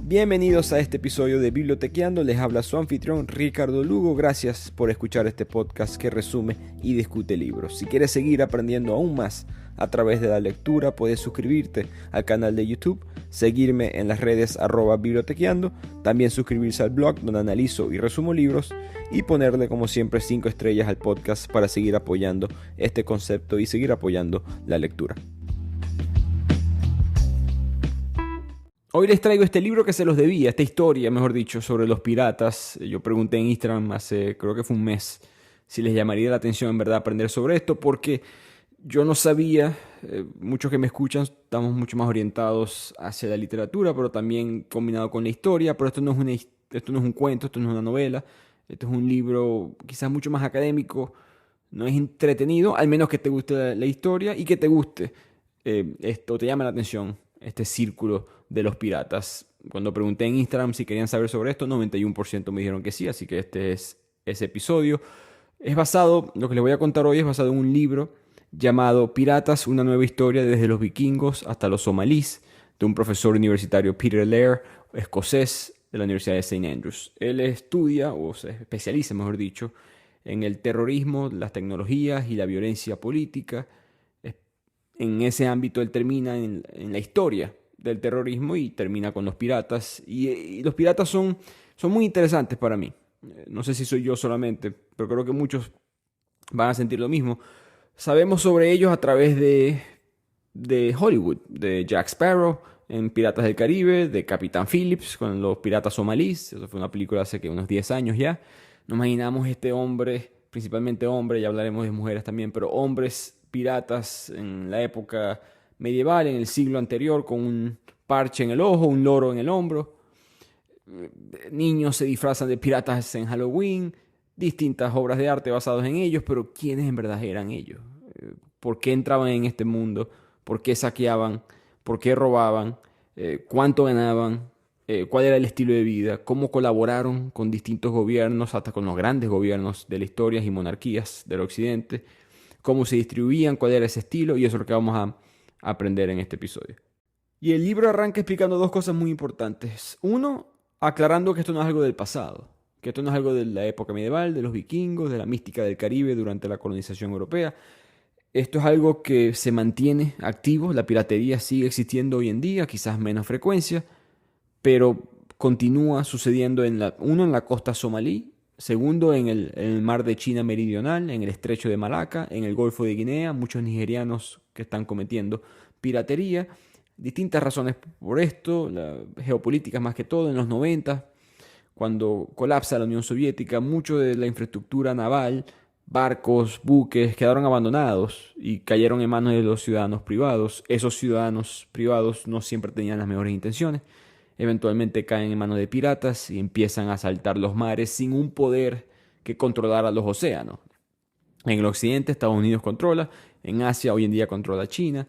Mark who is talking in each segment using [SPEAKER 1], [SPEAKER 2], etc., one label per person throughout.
[SPEAKER 1] Bienvenidos a este episodio de Bibliotequeando, les habla su anfitrión Ricardo Lugo. Gracias por escuchar este podcast que resume y discute libros. Si quieres seguir aprendiendo aún más a través de la lectura, puedes suscribirte al canal de YouTube, seguirme en las redes @bibliotequeando, también suscribirse al blog donde analizo y resumo libros y ponerle como siempre 5 estrellas al podcast para seguir apoyando este concepto y seguir apoyando la lectura. Hoy les traigo este libro que se los debía, esta historia, mejor dicho, sobre los piratas. Yo pregunté en Instagram hace, creo que fue un mes, si les llamaría la atención en verdad aprender sobre esto, porque yo no sabía, muchos que me escuchan estamos mucho más orientados hacia la literatura, pero también combinado con la historia, pero esto no es un cuento, esto no es una novela, esto es un libro quizás mucho más académico, no es entretenido, al menos que te guste la historia y que te guste esto, te llama la atención este círculo de los piratas. Cuando pregunté en Instagram si querían saber sobre esto, 91% me dijeron que sí, así que este es ese episodio. Lo que les voy a contar hoy es basado en un libro llamado Piratas, una nueva historia desde los vikingos hasta los somalíes, de un profesor universitario, Peter Laird, escocés, de la Universidad de St. Andrews. Él estudia, o se especializa, mejor dicho, en el terrorismo, las tecnologías y la violencia política. En ese ámbito él termina en la historia del terrorismo y termina con los piratas. Y los piratas son muy interesantes para mí. No sé si soy yo solamente, pero creo que muchos van a sentir lo mismo. Sabemos sobre ellos a través de Hollywood, de Jack Sparrow en Piratas del Caribe, de Capitán Phillips con los piratas somalíes. Eso fue una película hace unos 10 años ya. Nos imaginamos este hombre, principalmente hombre, ya hablaremos de mujeres también, pero hombres piratas en la época medieval, en el siglo anterior, con un parche en el ojo, un loro en el hombro. Niños se disfrazan de piratas en Halloween, distintas obras de arte basadas en ellos, pero ¿quiénes en verdad eran ellos? ¿Por qué entraban en este mundo? ¿Por qué saqueaban? ¿Por qué robaban? ¿Cuánto ganaban? ¿Cuál era el estilo de vida? ¿Cómo colaboraron con distintos gobiernos, hasta con los grandes gobiernos de la historia y monarquías del occidente? ¿Cómo se distribuían? ¿Cuál era ese estilo? Y eso es lo que vamos a aprender en este episodio. Y el libro arranca explicando dos cosas muy importantes. Uno, aclarando que esto no es algo del pasado, que esto no es algo de la época medieval, de los vikingos, de la mística del Caribe durante la colonización europea. Esto es algo que se mantiene activo, la piratería sigue existiendo hoy en día, quizás menos frecuencia, pero continúa sucediendo en la costa somalí, segundo en el mar de China meridional, en el estrecho de Malaca, en el Golfo de Guinea, muchos nigerianos que están cometiendo piratería. Distintas razones por esto, geopolíticas más que todo, en los 90, cuando colapsa la Unión Soviética, mucho de la infraestructura naval, barcos, buques, quedaron abandonados y cayeron en manos de los ciudadanos privados. Esos ciudadanos privados no siempre tenían las mejores intenciones. Eventualmente caen en manos de piratas y empiezan a asaltar los mares sin un poder que controlara los océanos. En el occidente Estados Unidos controla, en Asia hoy en día controla China,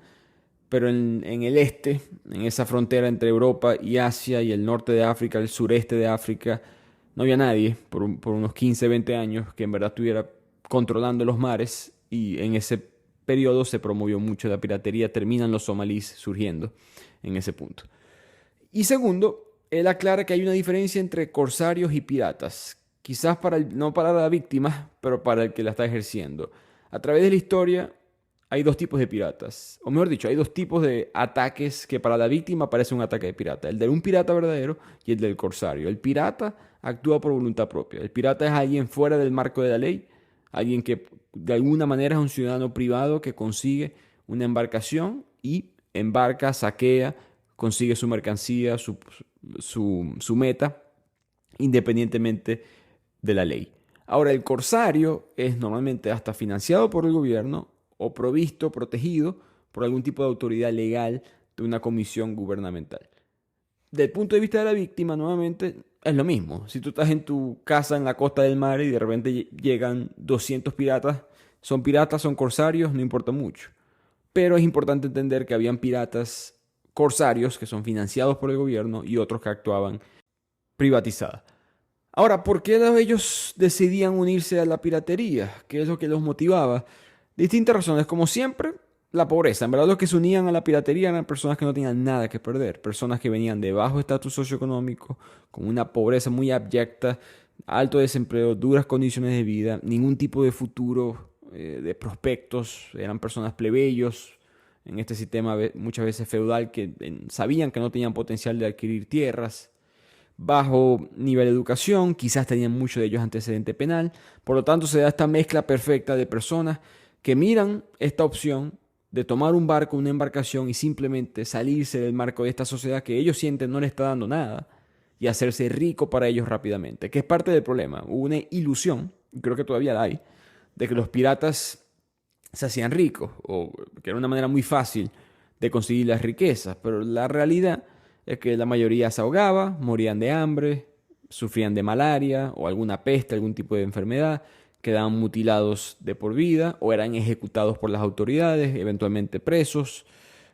[SPEAKER 1] pero en el este, en esa frontera entre Europa y Asia y el norte de África, el sureste de África, no había nadie por unos 15, 20 años que en verdad estuviera controlando los mares, y en ese periodo se promovió mucho la piratería, terminan los somalíes surgiendo en ese punto. Y segundo, él aclara que hay una diferencia entre corsarios y piratas, quizás no para la víctima, pero para el que la está ejerciendo. A través de la historia hay dos tipos de piratas, o mejor dicho, hay dos tipos de ataques que para la víctima parece un ataque de pirata: el de un pirata verdadero y el del corsario. El pirata actúa por voluntad propia. El pirata es alguien fuera del marco de la ley, alguien que de alguna manera es un ciudadano privado que consigue una embarcación y embarca, saquea, consigue su mercancía, su meta, independientemente de la ley. Ahora, el corsario es normalmente hasta financiado por el gobierno o protegido por algún tipo de autoridad legal de una comisión gubernamental. Desde el punto de vista de la víctima, nuevamente, es lo mismo. Si tú estás en tu casa en la costa del mar y de repente llegan 200 piratas, son corsarios, no importa mucho. Pero es importante entender que habían piratas corsarios que son financiados por el gobierno y otros que actuaban privatizados. Ahora, ¿por qué ellos decidían unirse a la piratería? ¿Qué es lo que los motivaba? Distintas razones. Como siempre, la pobreza. En verdad, los que se unían a la piratería eran personas que no tenían nada que perder, personas que venían de bajo estatus socioeconómico, con una pobreza muy abyecta, alto desempleo, duras condiciones de vida, ningún tipo de futuro, de prospectos, eran personas plebeyos en este sistema muchas veces feudal que sabían que no tenían potencial de adquirir tierras, bajo nivel de educación, quizás tenían muchos de ellos antecedente penal, por lo tanto se da esta mezcla perfecta de personas que miran esta opción de tomar un barco, una embarcación y simplemente salirse del marco de esta sociedad que ellos sienten no les está dando nada y hacerse rico para ellos rápidamente, que es parte del problema. Hubo una ilusión, y creo que todavía la hay, de que los piratas se hacían ricos o que era una manera muy fácil de conseguir las riquezas, pero la realidad es que la mayoría se ahogaba, morían de hambre, sufrían de malaria o alguna peste, algún tipo de enfermedad, quedaban mutilados de por vida o eran ejecutados por las autoridades, eventualmente presos.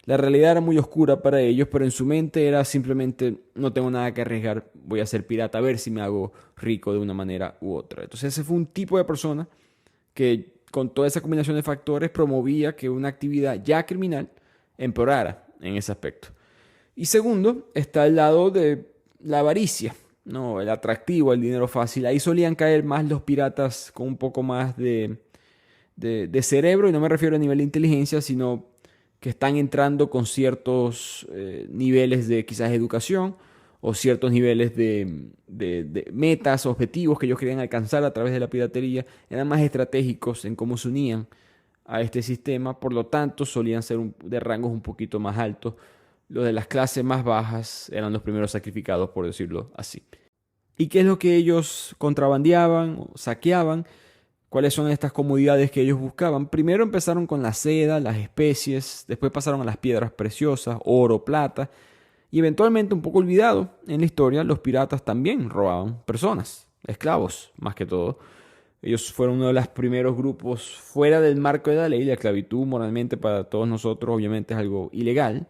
[SPEAKER 1] La realidad era muy oscura para ellos, pero en su mente era simplemente no tengo nada que arriesgar, voy a ser pirata a ver si me hago rico de una manera u otra. Entonces ese fue un tipo de persona que con toda esa combinación de factores promovía que una actividad ya criminal empeorara en ese aspecto. Y segundo, está el lado de la avaricia, ¿no? El atractivo, el dinero fácil. Ahí solían caer más los piratas con un poco más de cerebro, y no me refiero a nivel de inteligencia, sino que están entrando con ciertos niveles de quizás educación o ciertos niveles de metas, objetivos que ellos querían alcanzar a través de la piratería. Eran más estratégicos en cómo se unían a este sistema, por lo tanto solían ser de rangos un poquito más altos. Los de las clases más bajas eran los primeros sacrificados, por decirlo así. ¿Y qué es lo que ellos contrabandeaban o saqueaban? ¿Cuáles son estas comodidades que ellos buscaban? Primero empezaron con la seda, las especies, después pasaron a las piedras preciosas, oro, plata, y eventualmente, un poco olvidado en la historia, los piratas también robaban personas, esclavos más que todo. Ellos fueron uno de los primeros grupos fuera del marco de la ley. La esclavitud moralmente para todos nosotros obviamente es algo ilegal,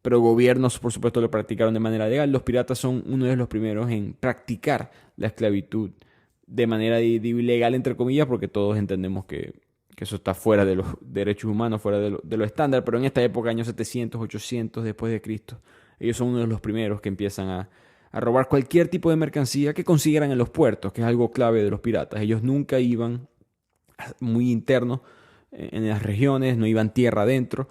[SPEAKER 1] pero gobiernos, por supuesto, lo practicaron de manera legal. Los piratas son uno de los primeros en practicar la esclavitud de manera ilegal, entre comillas, porque todos entendemos que eso está fuera de los derechos humanos, fuera de lo estándar, pero en esta época, años 700, 800 después de Cristo, ellos son uno de los primeros que empiezan a robar cualquier tipo de mercancía que consiguieran en los puertos, que es algo clave de los piratas. Ellos nunca iban muy internos en las regiones, no iban tierra adentro.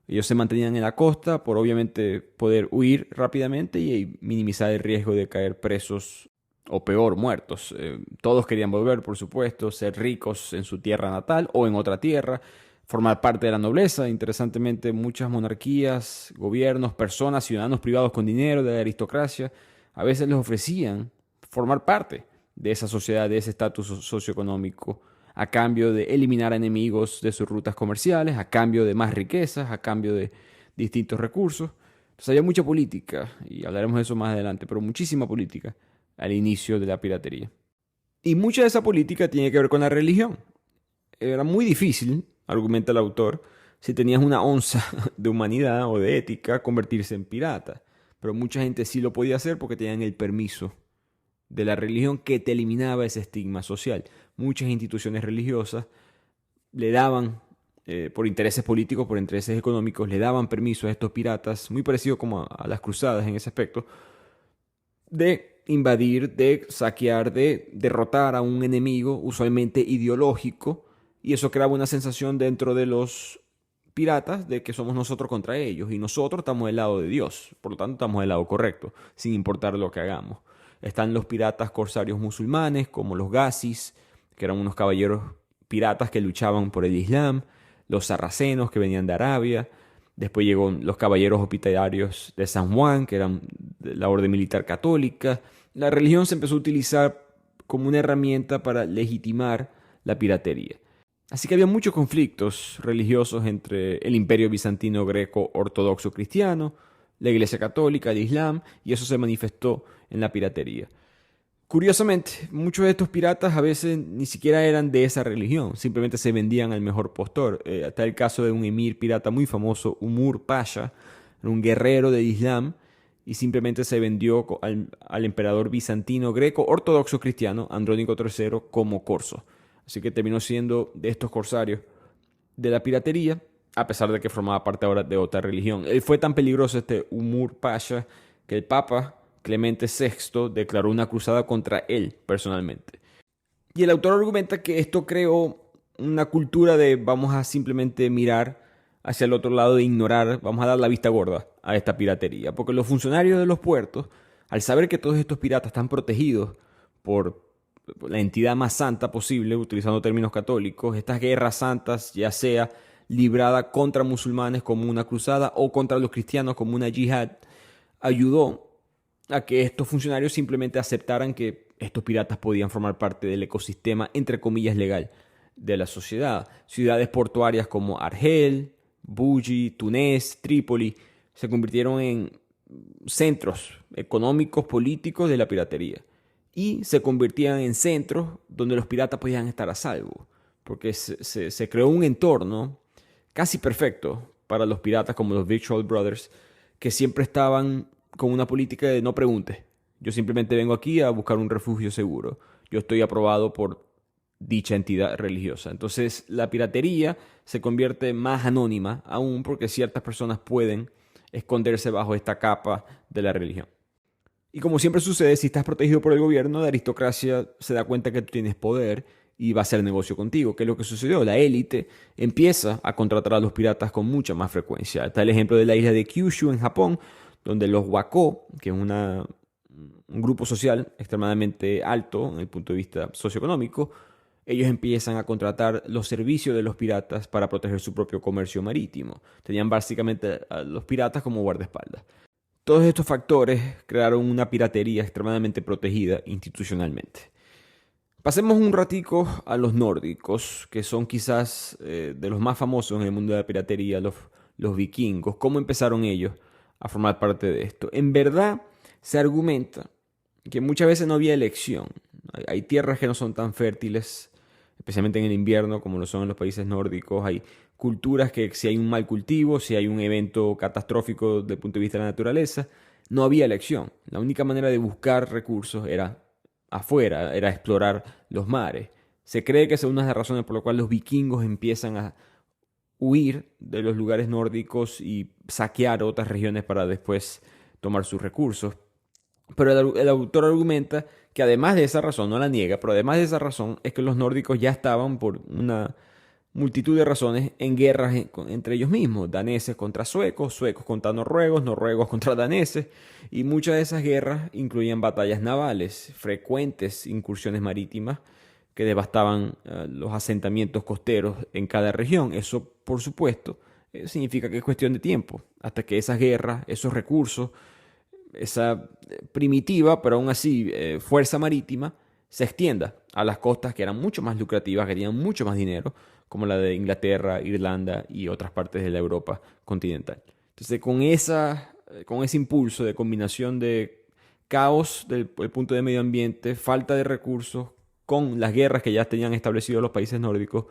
[SPEAKER 1] Ellos se mantenían en la costa por obviamente poder huir rápidamente y minimizar el riesgo de caer presos o peor, muertos. Todos querían volver, por supuesto, ser ricos en su tierra natal o en otra tierra, formar parte de la nobleza. Interesantemente, muchas monarquías, gobiernos, personas, ciudadanos privados con dinero de la aristocracia, a veces les ofrecían formar parte de esa sociedad, de ese estatus socioeconómico, a cambio de eliminar enemigos de sus rutas comerciales, a cambio de más riquezas, a cambio de distintos recursos. Entonces había mucha política, y hablaremos de eso más adelante, pero muchísima política al inicio de la piratería. Y mucha de esa política tiene que ver con la religión. Era muy difícil, argumenta el autor, si tenías una onza de humanidad o de ética, convertirse en pirata. Pero mucha gente sí lo podía hacer porque tenían el permiso de la religión que te eliminaba ese estigma social. Muchas instituciones religiosas le daban, por intereses políticos, por intereses económicos, le daban permiso a estos piratas, muy parecido como a las cruzadas en ese aspecto, de invadir, de saquear, de derrotar a un enemigo, usualmente ideológico, y eso creaba una sensación dentro de los piratas de que somos nosotros contra ellos, y nosotros estamos del lado de Dios, por lo tanto estamos del lado correcto, sin importar lo que hagamos. Están los piratas corsarios musulmanes, como los Ghazis, que eran unos caballeros piratas que luchaban por el Islam, los sarracenos que venían de Arabia. Después llegó los caballeros hospitalarios de San Juan, que eran de la orden militar católica. La religión se empezó a utilizar como una herramienta para legitimar la piratería. Así que había muchos conflictos religiosos entre el imperio bizantino greco ortodoxo cristiano, la Iglesia Católica, el Islam, y eso se manifestó en la piratería. Curiosamente, muchos de estos piratas a veces ni siquiera eran de esa religión, simplemente se vendían al mejor postor. Está el caso de un emir pirata muy famoso, Umur Pasha, un guerrero del Islam, y simplemente se vendió al emperador bizantino greco ortodoxo cristiano, Andrónico III, como corso. Así que terminó siendo de estos corsarios de la piratería, a pesar de que formaba parte ahora de otra religión. Él fue tan peligroso, este Umur Pasha, que el Papa Clemente VI declaró una cruzada contra él personalmente. Y el autor argumenta que esto creó una cultura de vamos a simplemente mirar hacia el otro lado e ignorar, vamos a dar la vista gorda a esta piratería. Porque los funcionarios de los puertos, al saber que todos estos piratas están protegidos por la entidad más santa posible, utilizando términos católicos, estas guerras santas, ya sea librada contra musulmanes como una cruzada o contra los cristianos como una yihad, ayudó a que estos funcionarios simplemente aceptaran que estos piratas podían formar parte del ecosistema, entre comillas, legal de la sociedad. Ciudades portuarias como Argel, Buji, Túnez, Trípoli se convirtieron en centros económicos, políticos de la piratería. Y se convertían en centros donde los piratas podían estar a salvo. Porque se creó un entorno casi perfecto para los piratas como los Victual Brothers, que siempre estaban con una política de no preguntes. Yo simplemente vengo aquí a buscar un refugio seguro. Yo estoy aprobado por dicha entidad religiosa. Entonces la piratería se convierte más anónima aún porque ciertas personas pueden esconderse bajo esta capa de la religión. Y como siempre sucede, si estás protegido por el gobierno, la aristocracia se da cuenta que tú tienes poder y va a hacer negocio contigo. ¿Qué es lo que sucedió? La élite empieza a contratar a los piratas con mucha más frecuencia. Está el ejemplo de la isla de Kyushu en Japón, donde los wako, que es un grupo social extremadamente alto en el punto de vista socioeconómico, ellos empiezan a contratar los servicios de los piratas para proteger su propio comercio marítimo. Tenían básicamente a los piratas como guardaespaldas. Todos estos factores crearon una piratería extremadamente protegida institucionalmente. Pasemos un ratico a los nórdicos, que son quizás de los más famosos en el mundo de la piratería, los vikingos. ¿Cómo empezaron ellos a formar parte de esto? En verdad, se argumenta que muchas veces no había elección. Hay tierras que no son tan fértiles, especialmente en el invierno, como lo son en los países nórdicos. Hay culturas que si hay un mal cultivo, si hay un evento catastrófico desde el punto de vista de la naturaleza, no había elección. La única manera de buscar recursos era afuera, era explorar los mares. Se cree que esa es una de las razones por las cuales los vikingos empiezan a huir de los lugares nórdicos y saquear otras regiones para después tomar sus recursos. Pero el autor argumenta que además de esa razón, no la niega, pero además de esa razón es que los nórdicos ya estaban por una multitud de razones en guerras entre ellos mismos, daneses contra suecos, suecos contra noruegos, noruegos contra daneses, y muchas de esas guerras incluían batallas navales, frecuentes incursiones marítimas que devastaban los asentamientos costeros en cada región. Eso, por supuesto, significa que es cuestión de tiempo, hasta que esas guerras, esos recursos, esa primitiva, pero aún así fuerza marítima, se extienda a las costas que eran mucho más lucrativas, que tenían mucho más dinero, como la de Inglaterra, Irlanda y otras partes de la Europa continental. Entonces, con ese impulso de combinación de caos del punto de medio ambiente, falta de recursos, con las guerras que ya tenían establecido los países nórdicos,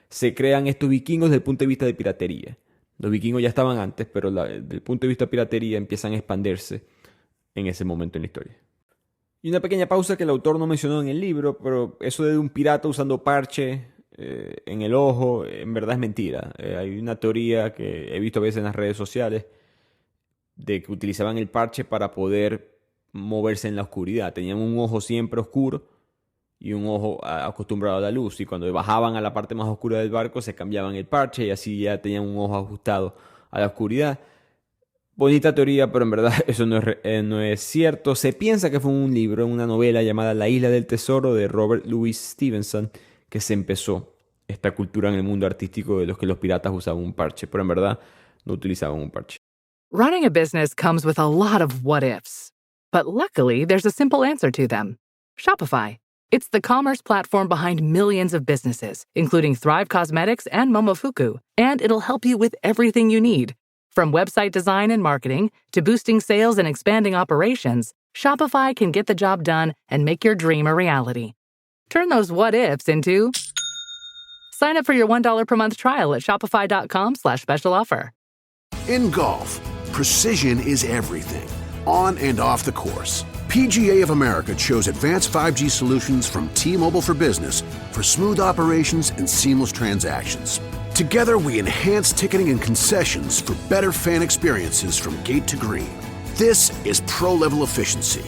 [SPEAKER 1] se crean estos vikingos desde el punto de vista de piratería. Los vikingos ya estaban antes, pero desde el punto de vista de piratería empiezan a expandirse en ese momento en la historia. Y una pequeña pausa que el autor no mencionó en el libro, pero eso de un pirata usando parche en el ojo, en verdad es mentira. Hay una teoría que he visto a veces en las redes sociales de que utilizaban el parche para poder moverse en la oscuridad. Tenían un ojo siempre oscuro y un ojo acostumbrado a la luz. Y cuando bajaban a la parte más oscura del barco se cambiaban el parche y así ya tenían un ojo ajustado a la oscuridad. Bonita teoría, pero en verdad eso no es cierto. Se piensa que fue un libro, una novela llamada La Isla del Tesoro de Robert Louis Stevenson, que se empezó esta cultura en el mundo artístico de los que los piratas usaban un parche, pero en verdad no utilizaban un parche.
[SPEAKER 2] Running a business comes with a lot of what-ifs, but luckily there's a simple answer to them. Shopify. It's the commerce platform behind millions of businesses, including Thrive Cosmetics and Momofuku, and it'll help you with everything you need. From website design and marketing to boosting sales and expanding operations, Shopify can get the job done and make your dream a reality. Turn those what-ifs into... Sign up for your $1 per month trial at shopify.com/special offer.
[SPEAKER 3] In golf, precision is everything, on and off the course. PGA of America chose advanced 5G solutions from T-Mobile for Business for smooth operations and seamless transactions. Together, we enhance ticketing and concessions for better fan experiences from gate to green. This is pro-level efficiency.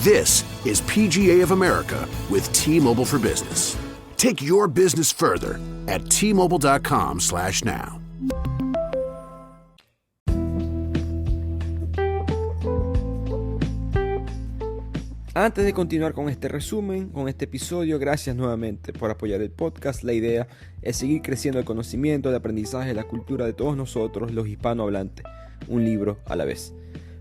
[SPEAKER 3] This is PGA of America with T-Mobile for Business. Take your business further at T-Mobile.com/now.
[SPEAKER 1] Antes de continuar con este resumen, con este episodio, gracias nuevamente por apoyar el podcast. La idea es seguir creciendo el conocimiento, el aprendizaje, la cultura de todos nosotros, los hispanohablantes, un libro a la vez.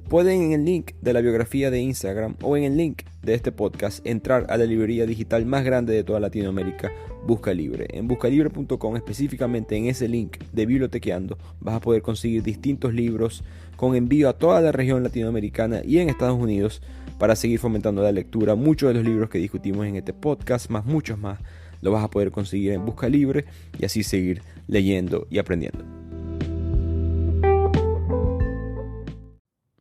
[SPEAKER 1] Pueden en el link de la biografía de Instagram o en el link de este podcast entrar a la librería digital más grande de toda Latinoamérica, Busca Libre. En buscalibre.com, específicamente en ese link de Bibliotequeando, vas a poder conseguir distintos libros con envío a toda la región latinoamericana y en Estados Unidos para seguir fomentando la lectura. Muchos de los libros que discutimos en este podcast, más muchos más, los vas a poder conseguir en Busca Libre y así seguir leyendo y aprendiendo.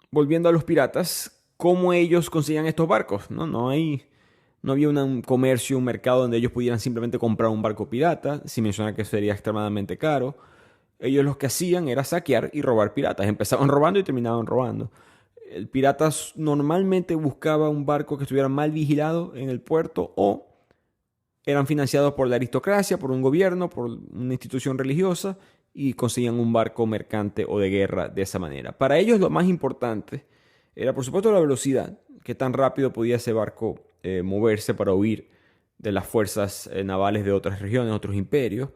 [SPEAKER 1] Volviendo a los piratas, ¿cómo ellos conseguían estos barcos? No había un comercio, un mercado donde ellos pudieran simplemente comprar un barco pirata, sin mencionar que sería extremadamente caro. Ellos lo que hacían era saquear y robar piratas. Empezaban robando y terminaban robando. El pirata normalmente buscaba un barco que estuviera mal vigilado en el puerto o eran financiados por la aristocracia, por un gobierno, por una institución religiosa y conseguían un barco mercante o de guerra de esa manera. Para ellos lo más importante era, por supuesto, la velocidad, que tan rápido podía ese barco moverse para huir de las fuerzas navales de otras regiones, otros imperios,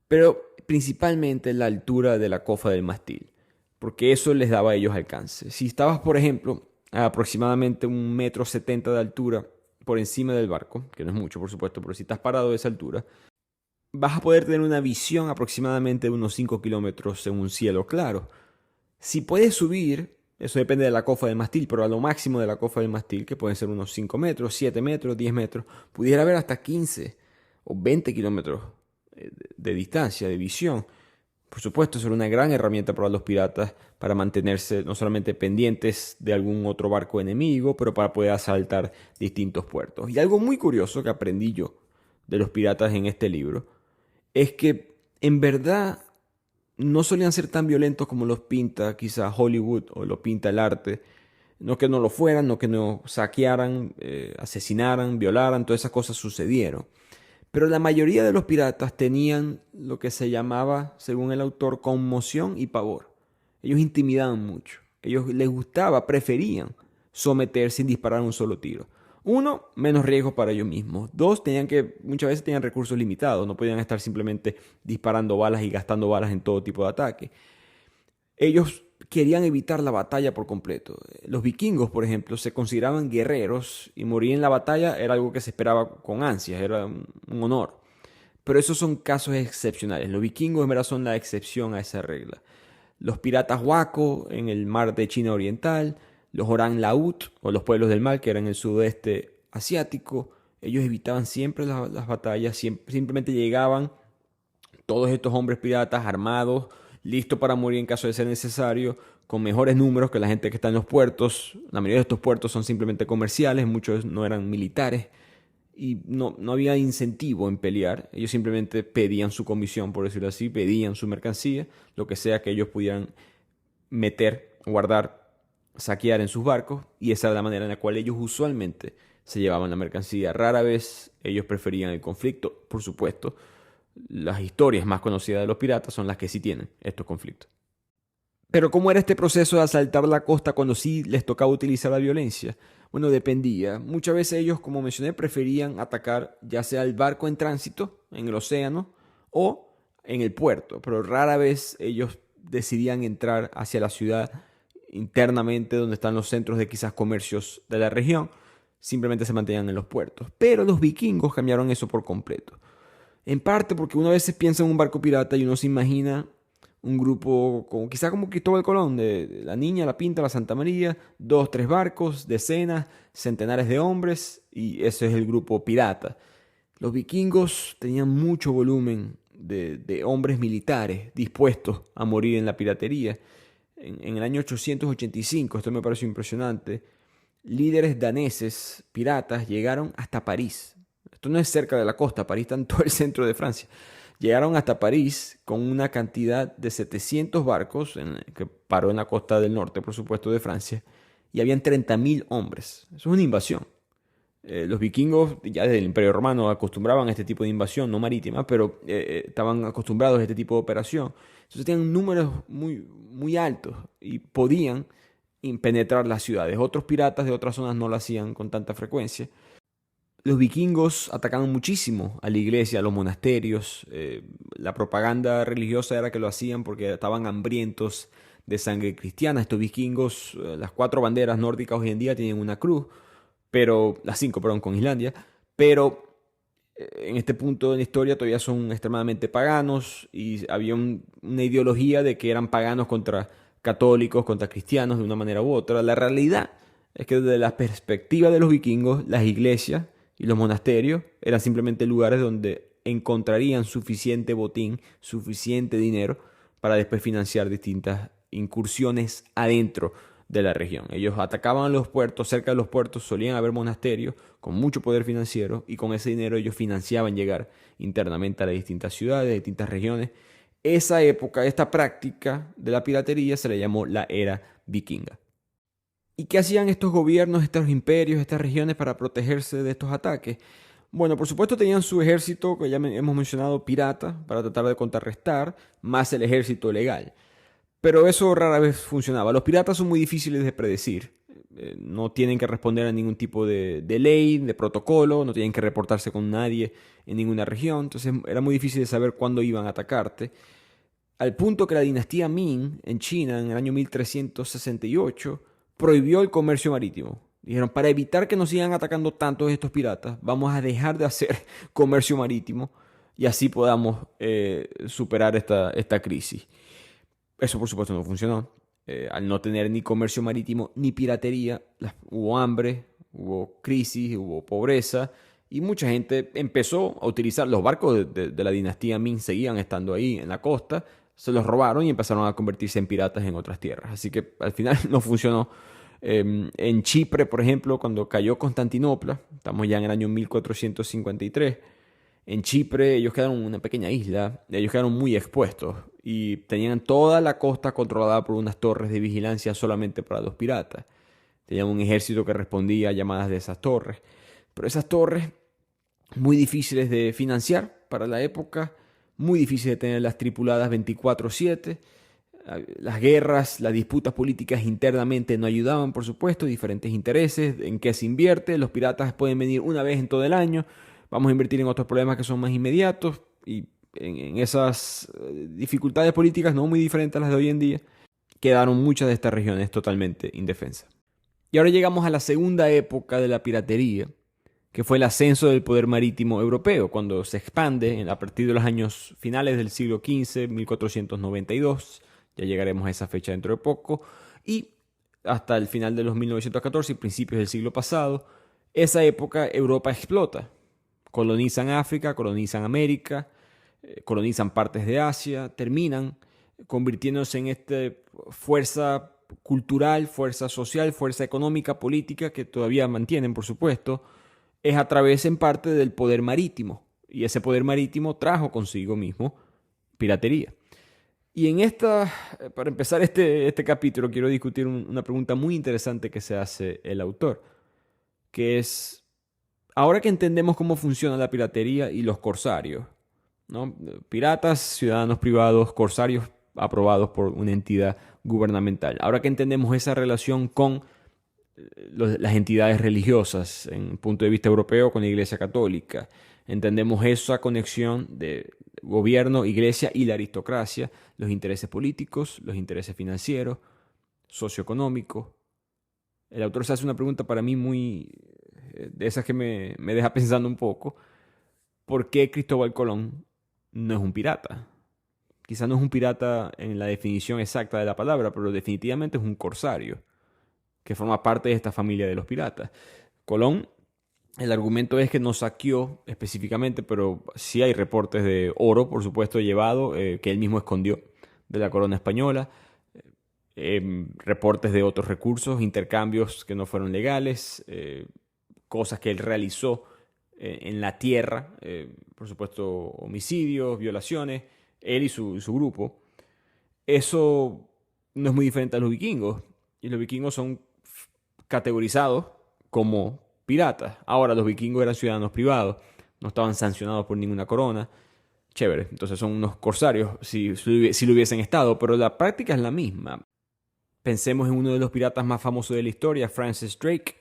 [SPEAKER 1] pero principalmente la altura de la cofa del mástil, porque eso les daba a ellos alcance. Si estabas, por ejemplo, a aproximadamente 1,70 m de altura por encima del barco, que no es mucho, por supuesto, pero si estás parado de esa altura, vas a poder tener una visión aproximadamente de unos 5 kilómetros en un cielo claro. Si puedes subir, eso depende de la cofa del mástil, pero a lo máximo de la cofa del mástil, que pueden ser unos 5 metros, 7 metros, 10 metros, pudiera haber hasta 15 o 20 kilómetros de distancia, de visión. Por supuesto, eso era una gran herramienta para los piratas para mantenerse no solamente pendientes de algún otro barco enemigo, pero para poder asaltar distintos puertos. Y algo muy curioso que aprendí yo de los piratas en este libro es que en verdad no solían ser tan violentos como los pinta quizás Hollywood o lo pinta el arte. No que no lo fueran, no que no saquearan, asesinaran, violaran, todas esas cosas sucedieron. Pero la mayoría de los piratas tenían lo que se llamaba, según el autor, conmoción y pavor. Ellos intimidaban mucho. Ellos les gustaba, preferían someter sin disparar un solo tiro. Uno, menos riesgos para ellos mismos. Dos, muchas veces tenían recursos limitados. No podían estar simplemente disparando balas y gastando balas en todo tipo de ataque. Ellos querían evitar la batalla por completo. Los vikingos, por ejemplo, se consideraban guerreros y morir en la batalla era algo que se esperaba con ansias, era un honor. Pero esos son casos excepcionales. Los vikingos en verdad son la excepción a esa regla. Los piratas Wako en el mar de China Oriental, los Orang Laut o los pueblos del mar que eran en el sudeste asiático, ellos evitaban siempre las batallas, simplemente llegaban todos estos hombres piratas armados, listos para morir en caso de ser necesario, con mejores números que la gente que está en los puertos. La mayoría de estos puertos son simplemente comerciales, muchos no eran militares y no había incentivo en pelear. Ellos simplemente pedían su comisión, por decirlo así, pedían su mercancía, lo que sea que ellos pudieran meter, guardar, saquear en sus barcos, y esa era la manera en la cual ellos usualmente se llevaban la mercancía. Rara vez ellos preferían el conflicto, por supuesto. Las historias más conocidas de los piratas son las que sí tienen estos conflictos. Pero ¿cómo era este proceso de asaltar la costa cuando sí les tocaba utilizar la violencia? Bueno, dependía. Muchas veces ellos, como mencioné, preferían atacar ya sea el barco en tránsito, en el océano, o en el puerto. Pero rara vez ellos decidían entrar hacia la ciudad internamente, donde están los centros de quizás comercios de la región. Simplemente se mantenían en los puertos. Pero los vikingos cambiaron eso por completo. En parte porque uno a veces piensa en un barco pirata y uno se imagina un grupo quizá como Cristóbal Colón, de la Niña, la Pinta, la Santa María, 2, 3 barcos, decenas, centenares de hombres, y ese es el grupo pirata. Los vikingos tenían mucho volumen de hombres militares dispuestos a morir en la piratería. En el año 885, esto me pareció impresionante, líderes daneses, piratas, llegaron hasta París. Esto no es cerca de la costa, París está en todo el centro de Francia. llegaron hasta París con una cantidad de 700 barcos, que paró en la costa del norte, por supuesto, de Francia, y habían 30.000 hombres. Eso es una invasión. Los vikingos, ya desde el Imperio Romano, acostumbraban a este tipo de invasión, no marítima, pero estaban acostumbrados a este tipo de operación. Entonces tenían números muy, muy altos y podían penetrar las ciudades. Otros piratas de otras zonas no lo hacían con tanta frecuencia. Los vikingos atacaban muchísimo a la iglesia, a los monasterios. La propaganda religiosa era que lo hacían porque estaban hambrientos de sangre cristiana. Estos vikingos, las 4 banderas nórdicas hoy en día tienen una cruz, pero las 5, perdón, con Islandia. Pero en este punto de la historia todavía son extremadamente paganos y había una ideología de que eran paganos contra católicos, contra cristianos de una manera u otra. La realidad es que desde la perspectiva de los vikingos, las iglesias y los monasterios eran simplemente lugares donde encontrarían suficiente botín, suficiente dinero para después financiar distintas incursiones adentro de la región. Ellos atacaban los puertos, cerca de los puertos solían haber monasterios con mucho poder financiero y con ese dinero ellos financiaban llegar internamente a las distintas ciudades, distintas regiones. Esa época, esta práctica de la piratería se le llamó la era vikinga. ¿Y qué hacían estos gobiernos, estos imperios, estas regiones para protegerse de estos ataques? Bueno, por supuesto tenían su ejército, que ya hemos mencionado, pirata, para tratar de contrarrestar, más el ejército legal. Pero eso rara vez funcionaba. Los piratas son muy difíciles de predecir. No tienen que responder a ningún tipo de ley, de protocolo, no tienen que reportarse con nadie en ninguna región. Entonces era muy difícil de saber cuándo iban a atacarte. Al punto que la dinastía Ming en China, en el año 1368, prohibió el comercio marítimo. Dijeron, para evitar que nos sigan atacando tantos estos piratas, vamos a dejar de hacer comercio marítimo y así podamos superar esta crisis. Eso por supuesto no funcionó. Al no tener ni comercio marítimo ni piratería, hubo hambre, hubo crisis, hubo pobreza y mucha gente empezó a utilizar los barcos de la dinastía Ming, seguían estando ahí en la costa, se los robaron y empezaron a convertirse en piratas en otras tierras. Así que al final no funcionó. En Chipre, por ejemplo, cuando cayó Constantinopla, estamos ya en el año 1453, en Chipre ellos quedaron una pequeña isla, ellos quedaron muy expuestos y tenían toda la costa controlada por unas torres de vigilancia solamente para los piratas. Tenían un ejército que respondía a llamadas de esas torres. Pero esas torres, muy difíciles de financiar para la época, muy difícil de tenerlas tripuladas 24/7. Las guerras, las disputas políticas internamente no ayudaban, por supuesto, diferentes intereses, en qué se invierte. Los piratas pueden venir una vez en todo el año. Vamos a invertir en otros problemas que son más inmediatos y en esas dificultades políticas no muy diferentes a las de hoy en día, quedaron muchas de estas regiones totalmente indefensas. Y ahora llegamos a la segunda época de la piratería, que fue el ascenso del poder marítimo europeo, cuando se expande a partir de los años finales del siglo XV, 1492, ya llegaremos a esa fecha dentro de poco, y hasta el final de los 1914 y principios del siglo pasado, esa época Europa explota. Colonizan África, colonizan América, colonizan partes de Asia, terminan convirtiéndose en esta fuerza cultural, fuerza social, fuerza económica, política, que todavía mantienen, por supuesto, es a través en parte del poder marítimo. Y ese poder marítimo trajo consigo mismo piratería. Y para empezar este capítulo, quiero discutir una pregunta muy interesante que se hace el autor, que es, ahora que entendemos cómo funciona la piratería y los corsarios, ¿no? Piratas, ciudadanos privados, corsarios aprobados por una entidad gubernamental. Ahora que entendemos esa relación con las entidades religiosas, en un punto de vista europeo, con la Iglesia Católica, entendemos esa conexión de gobierno, iglesia y la aristocracia, los intereses políticos, los intereses financieros, socioeconómicos. El autor se hace una pregunta para mí muy de esas que me deja pensando un poco. ¿Por qué Cristóbal Colón no es un pirata? Quizá no es un pirata en la definición exacta de la palabra, pero definitivamente es un corsario que forma parte de esta familia de los piratas. Colón, el argumento es que no saqueó específicamente, pero sí hay reportes de oro, por supuesto, llevado, que él mismo escondió de la corona española, reportes de otros recursos, intercambios que no fueron legales, cosas que él realizó en la tierra, por supuesto homicidios, violaciones, él y su grupo. Eso no es muy diferente a los vikingos, y los vikingos son categorizados como piratas. Ahora, los vikingos eran ciudadanos privados, no estaban sancionados por ninguna corona. Chévere, entonces son unos corsarios si lo hubiesen estado, pero la práctica es la misma. Pensemos en uno de los piratas más famosos de la historia, Francis Drake.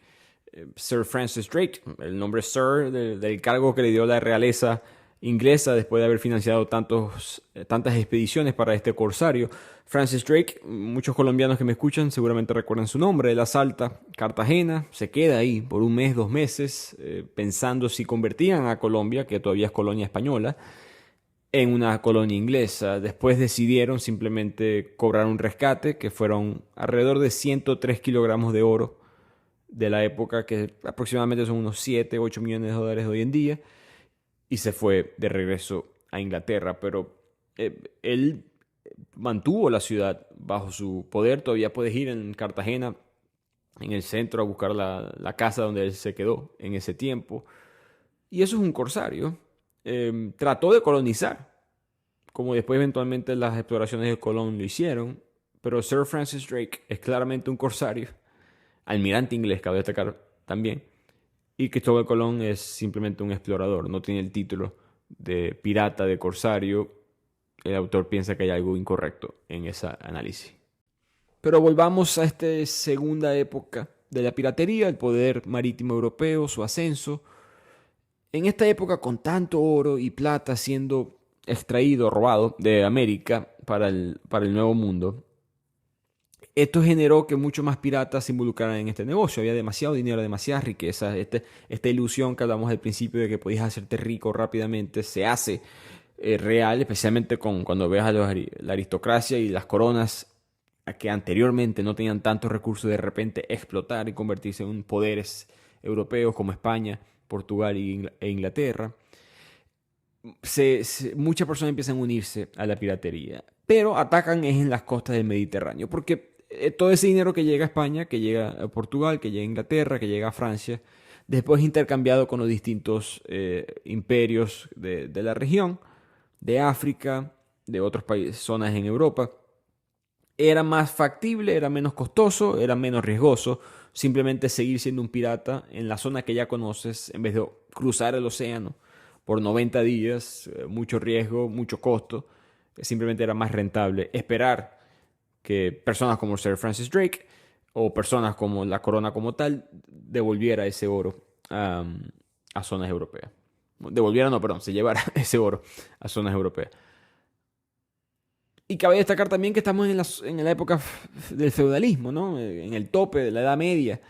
[SPEAKER 1] Sir Francis Drake, el nombre Sir del cargo que le dio la realeza inglesa después de haber financiado tantas expediciones para este corsario. Francis Drake, muchos colombianos que me escuchan seguramente recuerdan su nombre. Él asalta Cartagena, se queda ahí por un mes, 2 meses, pensando si convertían a Colombia, que todavía es colonia española, en una colonia inglesa. Después decidieron simplemente cobrar un rescate, que fueron alrededor de 103 kilogramos de oro de la época, que aproximadamente son unos 7, 8 millones de dólares de hoy en día, y se fue de regreso a Inglaterra. Pero él mantuvo la ciudad bajo su poder. Todavía puedes ir en Cartagena, en el centro, a buscar la casa donde él se quedó en ese tiempo. Y eso es un corsario. Trató de colonizar, como después eventualmente las exploraciones de Colón lo hicieron, pero Sir Francis Drake es claramente un corsario, almirante inglés, cabe destacar también, y Cristóbal Colón es simplemente un explorador, no tiene el título de pirata, de corsario. El autor piensa que hay algo incorrecto en ese análisis. Pero volvamos a esta segunda época de la piratería, el poder marítimo europeo, su ascenso. En esta época, con tanto oro y plata siendo extraído, robado de América para el Nuevo Mundo, esto generó que muchos más piratas se involucraran en este negocio. Había demasiado dinero, demasiadas riquezas. Esta ilusión que hablamos al principio de que podías hacerte rico rápidamente se hace real, especialmente cuando ves a la aristocracia y las coronas que anteriormente no tenían tantos recursos, de repente explotar y convertirse en poderes europeos como España, Portugal e Inglaterra. Muchas personas empiezan a unirse a la piratería, pero atacan en las costas del Mediterráneo, porque todo ese dinero que llega a España, que llega a Portugal, que llega a Inglaterra, que llega a Francia, después intercambiado con los distintos imperios de la región, de África, de otros países, zonas en Europa, era más factible, era menos costoso, era menos riesgoso simplemente seguir siendo un pirata en la zona que ya conoces, en vez de cruzar el océano por 90 días, mucho riesgo, mucho costo. Simplemente era más rentable esperar que personas como Sir Francis Drake o personas como la corona como tal devolviera ese oro a zonas europeas. Se llevara ese oro a zonas europeas. Y cabe destacar también que estamos en la época del feudalismo, ¿no? En el tope de la Edad Media.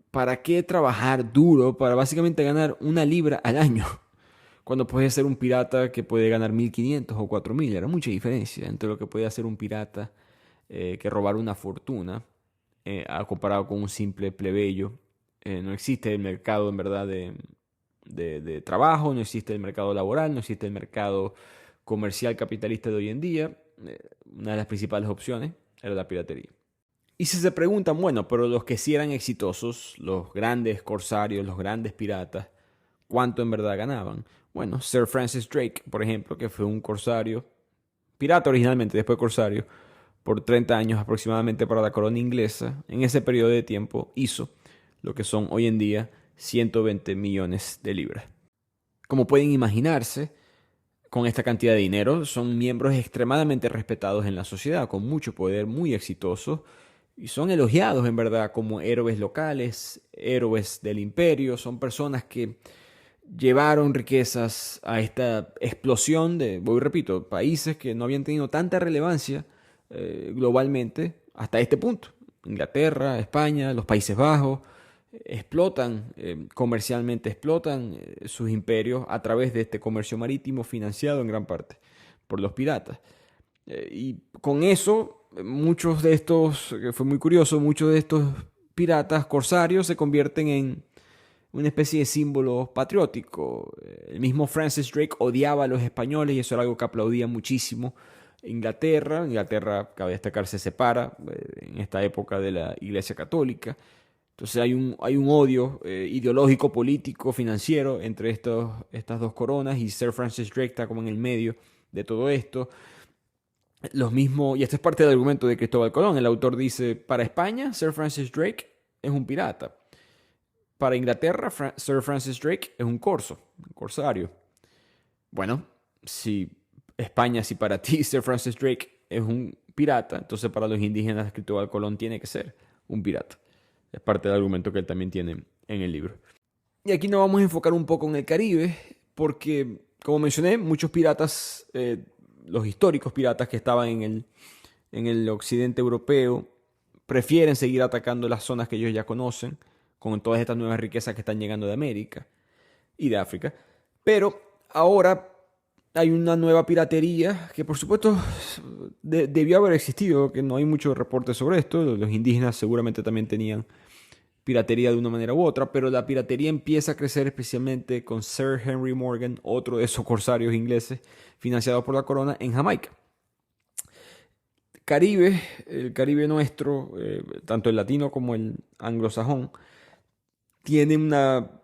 [SPEAKER 1] ¿Para qué trabajar duro para básicamente ganar 1 libra al año? Cuando puedes ser un pirata que puede ganar 1.500 o 4.000. Era mucha diferencia entre lo que puede hacer un pirata que robar una fortuna comparado con un simple plebeyo. No existe el mercado en verdad de trabajo, no existe el mercado laboral, no existe el mercado comercial capitalista de hoy en día. Una de las principales opciones era la piratería. Y si se preguntan, bueno, pero los que sí eran exitosos, los grandes corsarios, los grandes piratas, ¿cuánto en verdad ganaban? Bueno, Sir Francis Drake, por ejemplo, que fue un corsario, pirata originalmente, después corsario, por 30 años aproximadamente para la corona inglesa, en ese periodo de tiempo hizo lo que son hoy en día 120 millones de libras. Como pueden imaginarse, con esta cantidad de dinero son miembros extremadamente respetados en la sociedad, con mucho poder, muy exitosos, y son elogiados en verdad como héroes locales, héroes del imperio. Son personas que llevaron riquezas a esta explosión de, voy repito, países que no habían tenido tanta relevancia globalmente hasta este punto. Inglaterra, España, los Países Bajos explotan comercialmente, explotan sus imperios a través de este comercio marítimo financiado en gran parte por los piratas. Y con eso, muchos de estos, que fue muy curioso, muchos de estos piratas corsarios se convierten en una especie de símbolo patriótico. El mismo Francis Drake odiaba a los españoles y eso era algo que aplaudía muchísimo Inglaterra, cabe destacar, se separa en esta época de la Iglesia Católica. Entonces hay un odio ideológico, político, financiero entre estas dos coronas, y Sir Francis Drake está como en el medio de todo esto. Los mismos, y esto es parte del argumento de Cristóbal Colón. El autor dice, para España, Sir Francis Drake es un pirata. Para Inglaterra, Sir Francis Drake es un corsario. Bueno, si para ti Sir Francis Drake es un pirata, entonces para los indígenas Cristóbal Colón tiene que ser un pirata. Es parte del argumento que él también tiene en el libro. Y aquí nos vamos a enfocar un poco en el Caribe, porque, como mencioné, muchos piratas, los históricos piratas que estaban en el occidente europeo, prefieren seguir atacando las zonas que ellos ya conocen, con todas estas nuevas riquezas que están llegando de América y de África. Pero ahora hay una nueva piratería que, por supuesto, debió haber existido, que no hay muchos reportes sobre esto. Los indígenas seguramente también tenían piratería de una manera u otra, pero la piratería empieza a crecer especialmente con Sir Henry Morgan, otro de esos corsarios ingleses financiados por la corona, en Jamaica. El Caribe nuestro, tanto el latino como el anglosajón, tenía una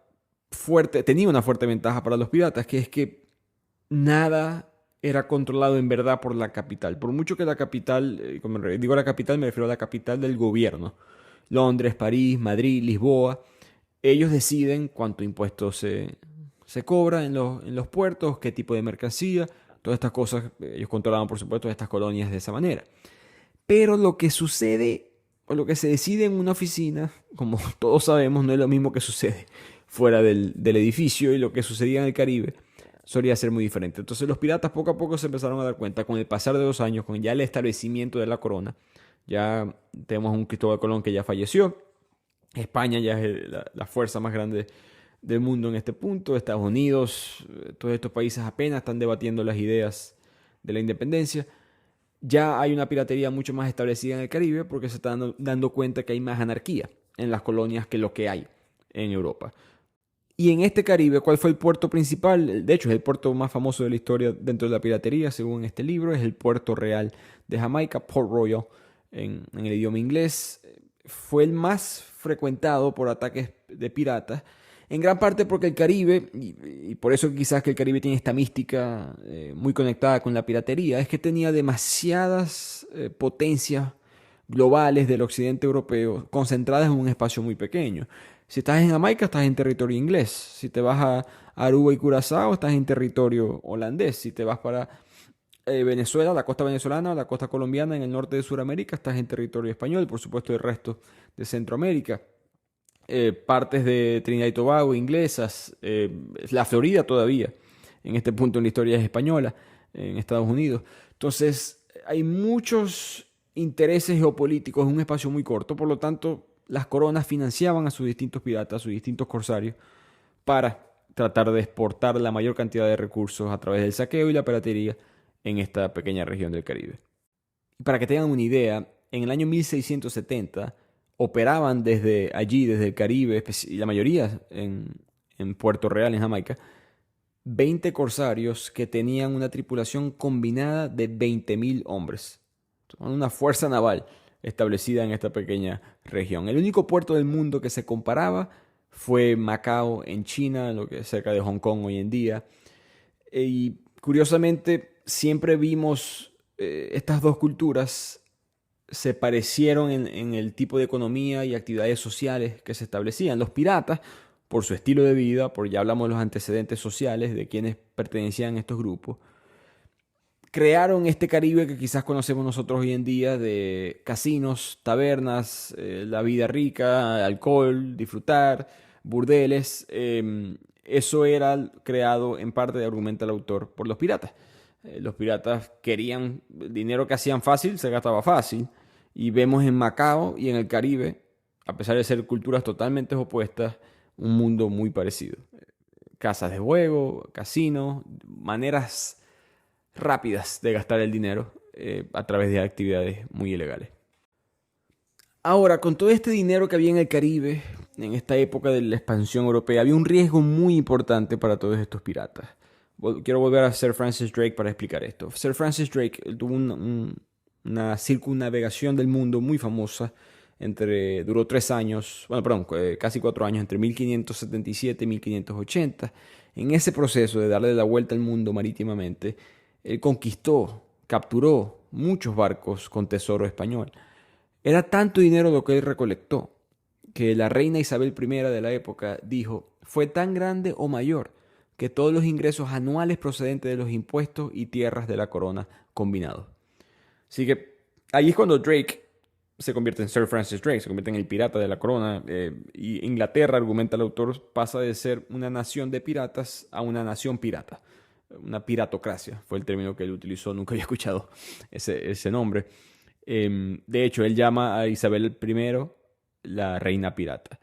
[SPEAKER 1] fuerte ventaja para los piratas, que es que nada era controlado en verdad por la capital. Por mucho que la capital, como digo la capital, me refiero a la capital del gobierno. Londres, París, Madrid, Lisboa. Ellos deciden cuánto impuesto se cobra en los puertos, qué tipo de mercancía, todas estas cosas. Ellos controlaban, por supuesto, estas colonias de esa manera. Pero lo que sucede, o lo que se decide en una oficina, como todos sabemos, no es lo mismo que sucede fuera del edificio, y lo que sucedía en el Caribe solía ser muy diferente. Entonces los piratas poco a poco se empezaron a dar cuenta, con el pasar de los años, con ya el establecimiento de la corona. Ya tenemos un Cristóbal Colón que ya falleció. España ya es la fuerza más grande del mundo en este punto. Estados Unidos, todos estos países apenas están debatiendo las ideas de la independencia. Ya hay una piratería mucho más establecida en el Caribe, porque se están dando cuenta que hay más anarquía en las colonias que lo que hay en Europa. Y en este Caribe, ¿cuál fue el puerto principal? De hecho, es el puerto más famoso de la historia dentro de la piratería, según este libro. Es el puerto real de Jamaica, Port Royal, en el idioma inglés. Fue el más frecuentado por ataques de piratas, en gran parte porque el Caribe, y por eso quizás que el Caribe tiene esta mística muy conectada con la piratería, es que tenía demasiadas potencias globales del occidente europeo concentradas en un espacio muy pequeño. Si estás en Jamaica, estás en territorio inglés. Si te vas a Aruba y Curazao, estás en territorio holandés. Si te vas para Venezuela, la costa venezolana, la costa colombiana, en el norte de Sudamérica, estás en territorio español. Por supuesto, el resto de Centroamérica. Partes de Trinidad y Tobago, inglesas. La Florida todavía, en este punto en la historia es española, en Estados Unidos. Entonces, hay muchos intereses geopolíticos en un espacio muy corto. Por lo tanto, las coronas financiaban a sus distintos piratas, a sus distintos corsarios, para tratar de exportar la mayor cantidad de recursos a través del saqueo y la piratería en esta pequeña región del Caribe. Para que tengan una idea, en el año 1670 operaban desde allí, desde el Caribe, y la mayoría en Puerto Real, en Jamaica, 20 corsarios que tenían una tripulación combinada de 20.000 hombres. Una fuerza naval establecida en esta pequeña región. El único puerto del mundo que se comparaba fue Macao, en China, lo que es cerca de Hong Kong hoy en día. Y curiosamente, siempre vimos estas dos culturas se parecieron en el tipo de economía y actividades sociales que se establecían. Los piratas, por su estilo de vida, ya hablamos de los antecedentes sociales de quienes pertenecían a estos grupos, crearon este Caribe que quizás conocemos nosotros hoy en día, de casinos, tabernas, la vida rica, alcohol, disfrutar, burdeles. Eso era creado en parte, argumenta el autor, por los piratas. Los piratas querían dinero que hacían fácil, se gastaba fácil. Y vemos en Macao y en el Caribe, a pesar de ser culturas totalmente opuestas, un mundo muy parecido. Casas de juego, casinos, maneras rápidas de gastar el dinero a través de actividades muy ilegales. Ahora, con todo este dinero que había en el Caribe, en esta época de la expansión europea, había un riesgo muy importante para todos estos piratas. Quiero volver a Sir Francis Drake para explicar esto. Sir Francis Drake tuvo una circunnavegación del mundo muy famosa Duró 3 años, bueno, perdón, casi 4 años, entre 1577 y 1580. En ese proceso de darle la vuelta al mundo marítimamente, él capturó muchos barcos con tesoro español. Era tanto dinero lo que él recolectó, que la reina Isabel I de la época dijo, fue tan grande o mayor que todos los ingresos anuales procedentes de los impuestos y tierras de la corona combinados. Así que ahí es cuando Drake se convierte en Sir Francis Drake, se convierte en el pirata de la corona. Y Inglaterra, argumenta el autor, pasa de ser una nación de piratas a una nación pirata. Una piratocracia fue el término que él utilizó, nunca había escuchado ese nombre. De hecho, él llama a Isabel I la reina pirata.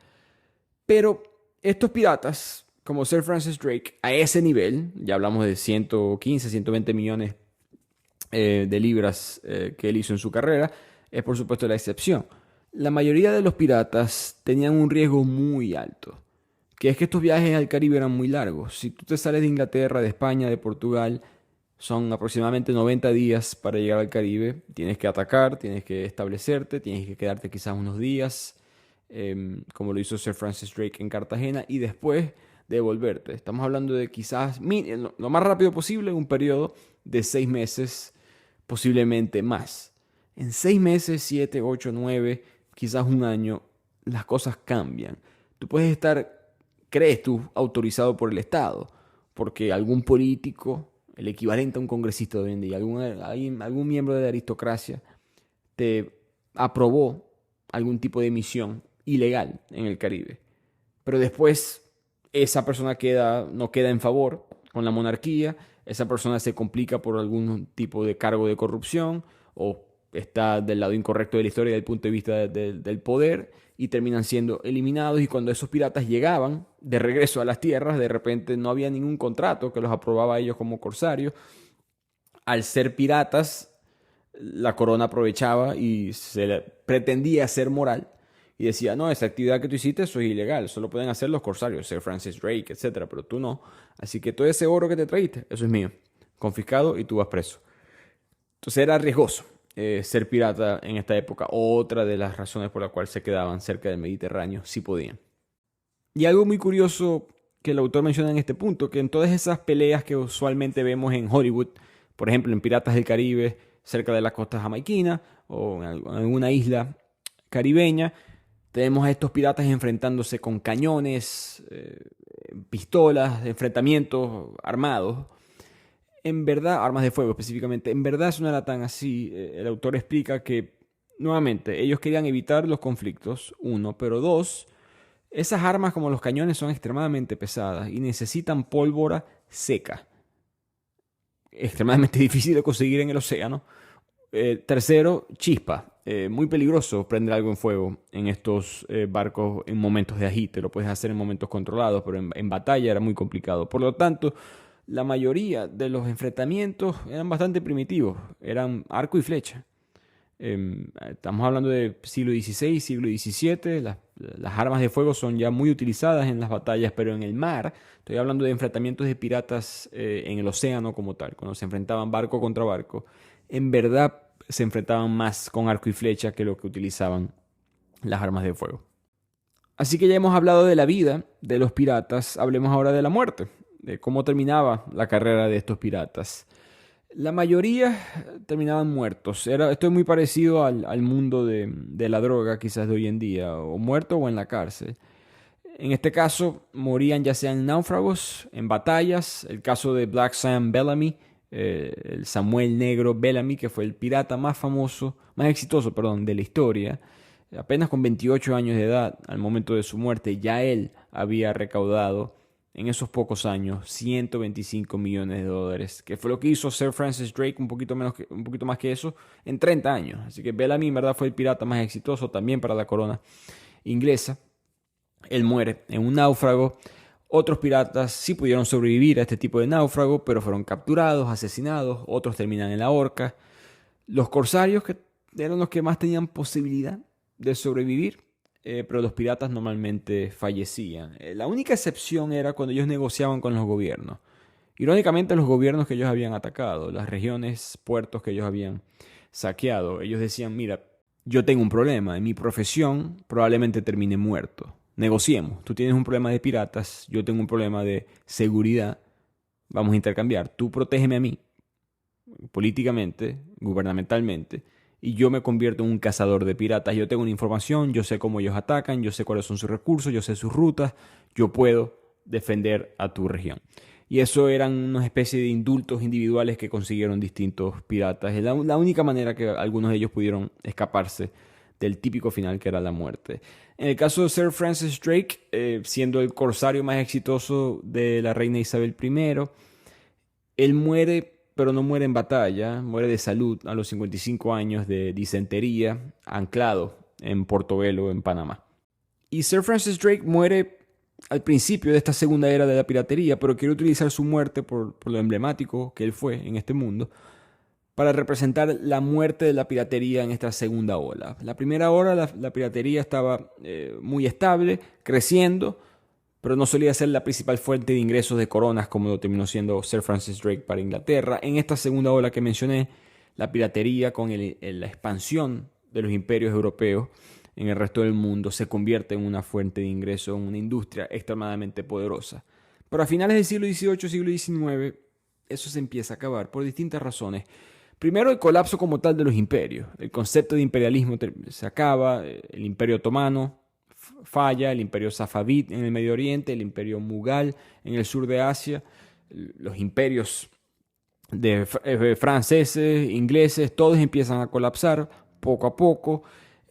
[SPEAKER 1] Pero estos piratas, como Sir Francis Drake, a ese nivel, ya hablamos de 115, 120 millones de libras que él hizo en su carrera, es por supuesto la excepción. La mayoría de los piratas tenían un riesgo muy alto, que es que estos viajes al Caribe eran muy largos. Si tú te sales de Inglaterra, de España, de Portugal, son aproximadamente 90 días para llegar al Caribe. Tienes que atacar, tienes que establecerte, tienes que quedarte quizás unos días, como lo hizo Sir Francis Drake en Cartagena, y después devolverte. Estamos hablando de quizás lo más rápido posible, un periodo de 6 meses, posiblemente más. En 6 meses, 7, 8, 9, quizás un año, las cosas cambian. Tú puedes estar, crees tú, autorizado por el Estado, porque algún político, el equivalente a un congresista de hoy en día, algún miembro de la aristocracia, te aprobó algún tipo de misión ilegal en el Caribe. Pero después esa persona no queda en favor con la monarquía, esa persona se complica por algún tipo de cargo de corrupción o está del lado incorrecto de la historia desde el punto de vista del poder y terminan siendo eliminados. Y cuando esos piratas llegaban de regreso a las tierras, de repente no había ningún contrato que los aprobaba a ellos como corsarios. Al ser piratas, la corona aprovechaba y pretendía ser moral y decía, no, esa actividad que tú hiciste, eso es ilegal, solo pueden hacer los corsarios, Sir Francis Drake, etc., pero tú no. Así que todo ese oro que te traíste, eso es mío, confiscado y tú vas preso. Entonces era riesgoso ser pirata en esta época. Otra de las razones por las cuales se quedaban cerca del Mediterráneo, si podían. Y algo muy curioso que el autor menciona en este punto, que en todas esas peleas que usualmente vemos en Hollywood, por ejemplo en Piratas del Caribe, cerca de la costa jamaiquina o en alguna isla caribeña, tenemos a estos piratas enfrentándose con cañones, pistolas, enfrentamientos armados. En verdad, armas de fuego específicamente, en verdad eso no era tan así. El autor explica que, nuevamente, ellos querían evitar los conflictos, 1, pero 2, esas armas como los cañones son extremadamente pesadas y necesitan pólvora seca. Extremadamente difícil de conseguir en el océano. Tercero, chispa. Muy peligroso prender algo en fuego en estos barcos en momentos de agite. Lo puedes hacer en momentos controlados, pero en batalla era muy complicado. Por lo tanto, la mayoría de los enfrentamientos eran bastante primitivos. Eran arco y flecha. Estamos hablando de siglo XVI, siglo XVII. Las armas de fuego son ya muy utilizadas en las batallas, pero en el mar, estoy hablando de enfrentamientos de piratas en el océano como tal, cuando se enfrentaban barco contra barco. En verdad se enfrentaban más con arco y flecha que lo que utilizaban las armas de fuego. Así que ya hemos hablado de la vida de los piratas, hablemos ahora de la muerte, de cómo terminaba la carrera de estos piratas. La mayoría terminaban muertos. Esto es muy parecido al mundo de la droga quizás de hoy en día, o muerto o en la cárcel. En este caso morían ya sea en náufragos, en batallas. El caso de Black Sam Bellamy, el Samuel Negro Bellamy, que fue el pirata más exitoso de la historia. Apenas con 28 años de edad, al momento de su muerte, ya él había recaudado en esos pocos años 125 millones de dólares, que fue lo que hizo Sir Francis Drake un poquito más que eso en 30 años. Así que Bellamy en verdad fue el pirata más exitoso también para la corona inglesa. Él muere en un náufrago. Otros piratas sí pudieron sobrevivir a este tipo de náufrago, pero fueron capturados, asesinados. Otros terminan en la horca. Los corsarios, que eran los que más tenían posibilidad de sobrevivir, pero los piratas normalmente fallecían. La única excepción era cuando ellos negociaban con los gobiernos. Irónicamente, los gobiernos que ellos habían atacado, las regiones, puertos que ellos habían saqueado. Ellos decían, mira, yo tengo un problema, en mi profesión probablemente termine muerto. Negociemos, tú tienes un problema de piratas, yo tengo un problema de seguridad, vamos a intercambiar. Tú protégeme a mí, políticamente, gubernamentalmente, y yo me convierto en un cazador de piratas. Yo tengo una información, yo sé cómo ellos atacan, yo sé cuáles son sus recursos, yo sé sus rutas, yo puedo defender a tu región. Y eso eran una especie de indultos individuales que consiguieron distintos piratas. Es la única manera que algunos de ellos pudieron escaparse del típico final que era la muerte. En el caso de Sir Francis Drake, siendo el corsario más exitoso de la reina Isabel I, él muere, pero no muere en batalla, muere de salud a los 55 años de disentería, anclado en Portobelo, en Panamá. Y Sir Francis Drake muere al principio de esta segunda era de la piratería, pero quiere utilizar su muerte por lo emblemático que él fue en este mundo, para representar la muerte de la piratería en esta segunda ola. La primera ola, la piratería estaba muy estable, creciendo, pero no solía ser la principal fuente de ingresos de coronas como lo terminó siendo Sir Francis Drake para Inglaterra. En esta segunda ola que mencioné, la piratería con la expansión de los imperios europeos en el resto del mundo se convierte en una fuente de ingresos, en una industria extremadamente poderosa. Pero a finales del siglo XVIII, siglo XIX, eso se empieza a acabar por distintas razones. Primero, el colapso como tal de los imperios. El concepto de imperialismo se acaba, el imperio otomano falla, el imperio safavid en el Medio Oriente, el imperio mughal en el sur de Asia, los imperios franceses, ingleses, todos empiezan a colapsar poco a poco.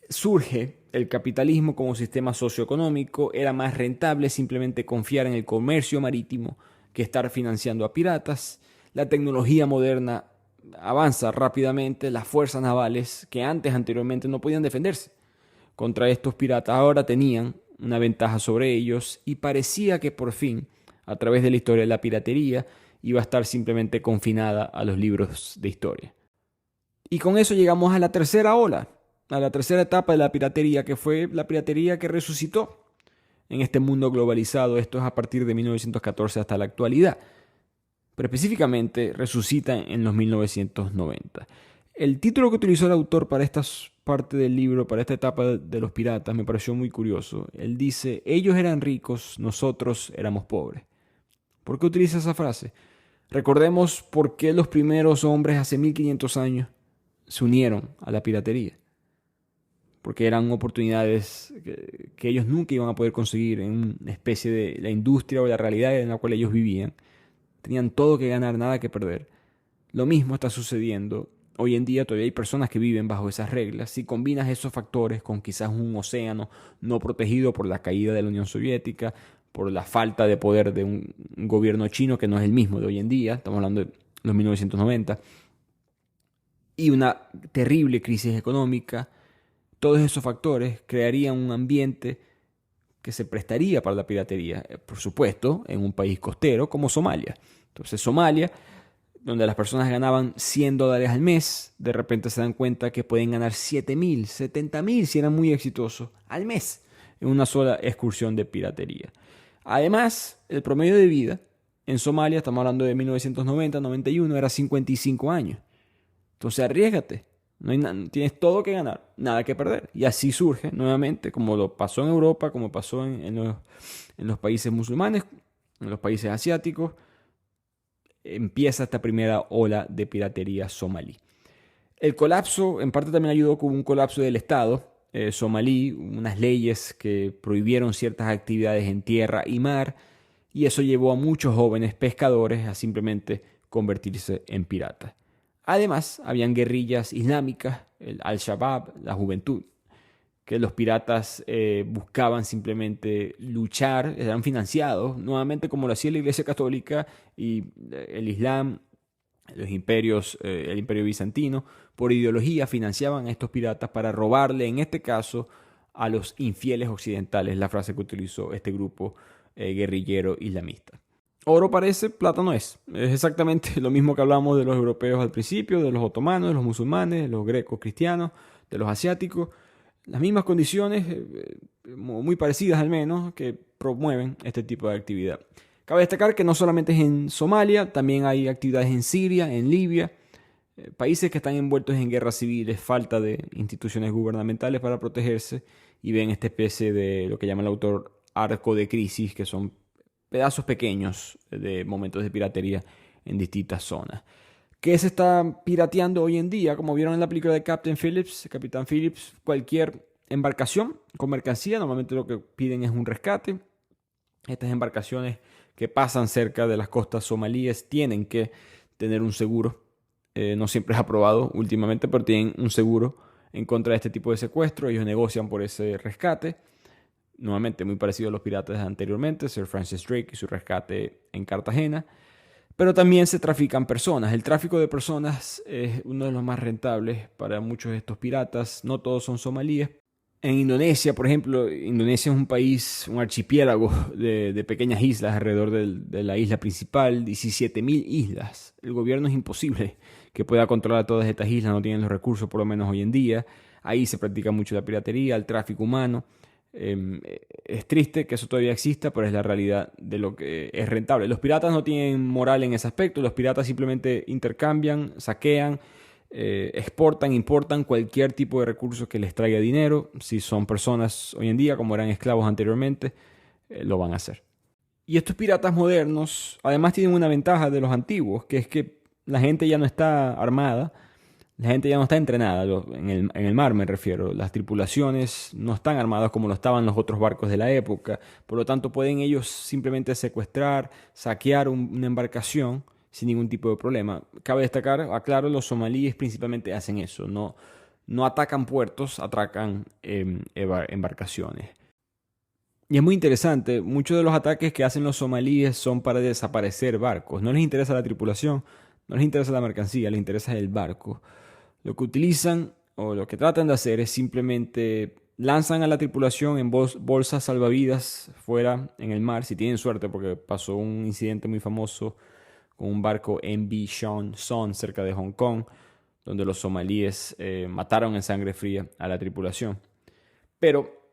[SPEAKER 1] Surge el capitalismo como sistema socioeconómico, era más rentable simplemente confiar en el comercio marítimo que estar financiando a piratas. La tecnología moderna avanza rápidamente, las fuerzas navales que anteriormente no podían defenderse contra estos piratas, ahora tenían una ventaja sobre ellos y parecía que por fin, a través de la historia de la piratería, iba a estar simplemente confinada a los libros de historia. Y con eso llegamos a la tercera ola, a la tercera etapa de la piratería, que fue la piratería que resucitó en este mundo globalizado. Esto es a partir de 1914 hasta la actualidad. Pero específicamente resucita en los 1990. El título que utilizó el autor para esta parte del libro, para esta etapa de los piratas, me pareció muy curioso. Él dice, ellos eran ricos, nosotros éramos pobres. ¿Por qué utiliza esa frase? Recordemos por qué los primeros hombres hace 1500 años se unieron a la piratería. Porque eran oportunidades que ellos nunca iban a poder conseguir en una especie de la industria o la realidad en la cual ellos vivían. Tenían todo que ganar, nada que perder. Lo mismo está sucediendo. Hoy en día todavía hay personas que viven bajo esas reglas. Si combinas esos factores con quizás un océano no protegido por la caída de la Unión Soviética, por la falta de poder de un gobierno chino que no es el mismo de hoy en día, estamos hablando de los 1990, y una terrible crisis económica, todos esos factores crearían un ambiente que se prestaría para la piratería, por supuesto, en un país costero como Somalia. Entonces Somalia, donde las personas ganaban $100 al mes, de repente se dan cuenta que pueden ganar 7.000, 70.000 si eran muy exitosos al mes en una sola excursión de piratería. Además, el promedio de vida en Somalia, estamos hablando de 1990-91, era 55 años. Entonces arriésgate. No hay tienes todo que ganar, nada que perder. Y así surge nuevamente, como lo pasó en Europa, como pasó en los países musulmanes, en los países asiáticos, empieza esta primera ola de piratería somalí. El colapso, en parte también ayudó con un colapso del Estado somalí, unas leyes que prohibieron ciertas actividades en tierra y mar, y eso llevó a muchos jóvenes pescadores a simplemente convertirse en piratas. Además, habían guerrillas islámicas, el Al-Shabaab, la juventud, que los piratas buscaban simplemente luchar, eran financiados, nuevamente como lo hacía la Iglesia Católica y el Islam, los imperios, el Imperio Bizantino, por ideología financiaban a estos piratas para robarle, en este caso, a los infieles occidentales, la frase que utilizó este grupo guerrillero islamista. Oro parece, plata no es. Es exactamente lo mismo que hablamos de los europeos al principio, de los otomanos, de los musulmanes, de los grecos cristianos, de los asiáticos. Las mismas condiciones, muy parecidas al menos, que promueven este tipo de actividad. Cabe destacar que no solamente es en Somalia, también hay actividades en Siria, en Libia, Países que están envueltos en guerras civiles, falta de instituciones gubernamentales para protegerse y ven esta especie de lo que llama el autor arco de crisis, que son pedazos pequeños de momentos de piratería en distintas zonas. ¿Qué se está pirateando hoy en día? Como vieron en la película de Captain Phillips, cualquier embarcación con mercancía, normalmente lo que piden es un rescate. Estas embarcaciones que pasan cerca de las costas somalíes tienen que tener un seguro. No siempre es aprobado últimamente, pero tienen un seguro en contra de este tipo de secuestro. Ellos negocian por ese rescate. Nuevamente, muy parecido a los piratas anteriormente, Sir Francis Drake y su rescate en Cartagena. Pero también se trafican personas. El tráfico de personas es uno de los más rentables para muchos de estos piratas. No todos son somalíes. En Indonesia, por ejemplo, Indonesia es un país, un archipiélago de pequeñas islas alrededor de la isla principal, 17.000 islas. El gobierno es imposible que pueda controlar todas estas islas, no tienen los recursos por lo menos hoy en día. Ahí se practica mucho la piratería, el tráfico humano. Es triste que eso todavía exista, pero es la realidad de lo que es rentable. Los piratas no tienen moral en ese aspecto, los piratas simplemente intercambian, saquean, exportan, importan cualquier tipo de recurso que les traiga dinero. Si son personas hoy en día, como eran esclavos anteriormente, lo van a hacer. Y estos piratas modernos, además, tienen una ventaja de los antiguos, que es que la gente ya no está armada, la gente ya no está entrenada, en el mar me refiero. Las tripulaciones no están armadas como lo estaban los otros barcos de la época. Por lo tanto, pueden ellos simplemente secuestrar, saquear una embarcación sin ningún tipo de problema. Cabe destacar, aclaro, los somalíes principalmente hacen eso. No atacan puertos, atracan embarcaciones. Y es muy interesante, muchos de los ataques que hacen los somalíes son para desaparecer barcos. No les interesa la tripulación, no les interesa la mercancía, les interesa el barco. Lo que utilizan o lo que tratan de hacer es simplemente lanzan a la tripulación en bolsas salvavidas fuera en el mar, si tienen suerte, porque pasó un incidente muy famoso con un barco MV Sean Son cerca de Hong Kong, donde los somalíes mataron en sangre fría a la tripulación. Pero,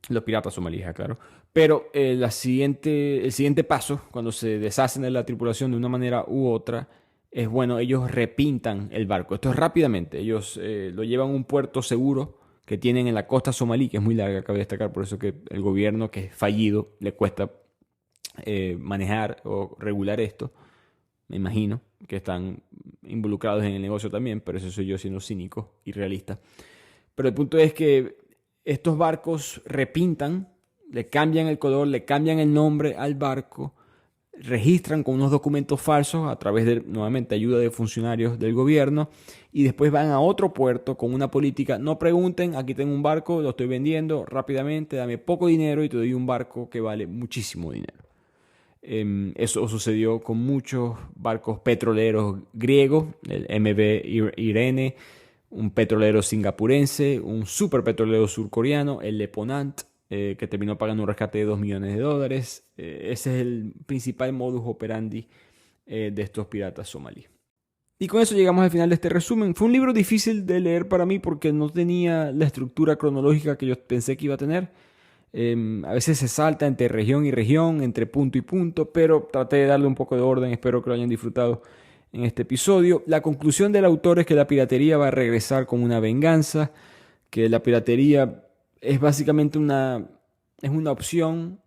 [SPEAKER 1] los piratas somalíes, claro. Pero el siguiente paso, cuando se deshacen de la tripulación de una manera u otra, es bueno, ellos repintan el barco. Esto es rápidamente. Ellos lo llevan a un puerto seguro que tienen en la costa somalí, que es muy larga, cabe destacar, por eso que el gobierno, que es fallido, le cuesta manejar o regular esto. Me imagino que están involucrados en el negocio también, pero eso soy yo siendo cínico y realista. Pero el punto es que estos barcos repintan, le cambian el color, le cambian el nombre al barco, registran con unos documentos falsos a través de, nuevamente, ayuda de funcionarios del gobierno, y después van a otro puerto con una política: no pregunten, aquí tengo un barco, lo estoy vendiendo rápidamente, dame poco dinero y te doy un barco que vale muchísimo dinero. Eso sucedió con muchos barcos petroleros griegos, el MV Irene, un petrolero singapurense, un superpetrolero surcoreano, el Le Ponant, que terminó pagando un rescate de $2 millones. Ese es el principal modus operandi de estos piratas somalíes. Y con eso llegamos al final de este resumen. Fue un libro difícil de leer para mí porque no tenía la estructura cronológica que yo pensé que iba a tener. A veces se salta entre región y región, entre punto y punto, pero traté de darle un poco de orden. Espero que lo hayan disfrutado en este episodio. La conclusión del autor es que la piratería va a regresar con una venganza, que la piratería es básicamente una opción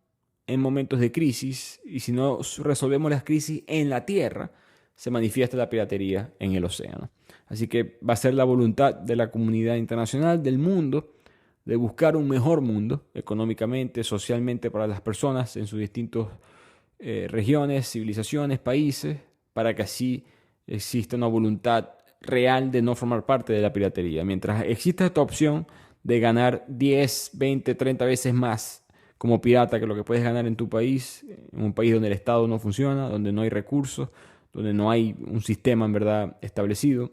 [SPEAKER 1] en momentos de crisis, y si no resolvemos las crisis en la tierra, se manifiesta la piratería en el océano. Así que va a ser la voluntad de la comunidad internacional, del mundo, de buscar un mejor mundo económicamente, socialmente, para las personas en sus distintas regiones, civilizaciones, países, para que así exista una voluntad real de no formar parte de la piratería. Mientras exista esta opción de ganar 10, 20, 30 veces más como pirata que lo que puedes ganar en tu país, en un país donde el Estado no funciona, donde no hay recursos, donde no hay un sistema en verdad establecido,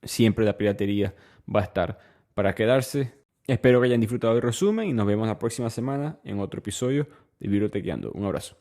[SPEAKER 1] siempre la piratería va a estar para quedarse. Espero que hayan disfrutado del resumen y nos vemos la próxima semana en otro episodio de Bibliotequeando. Un abrazo.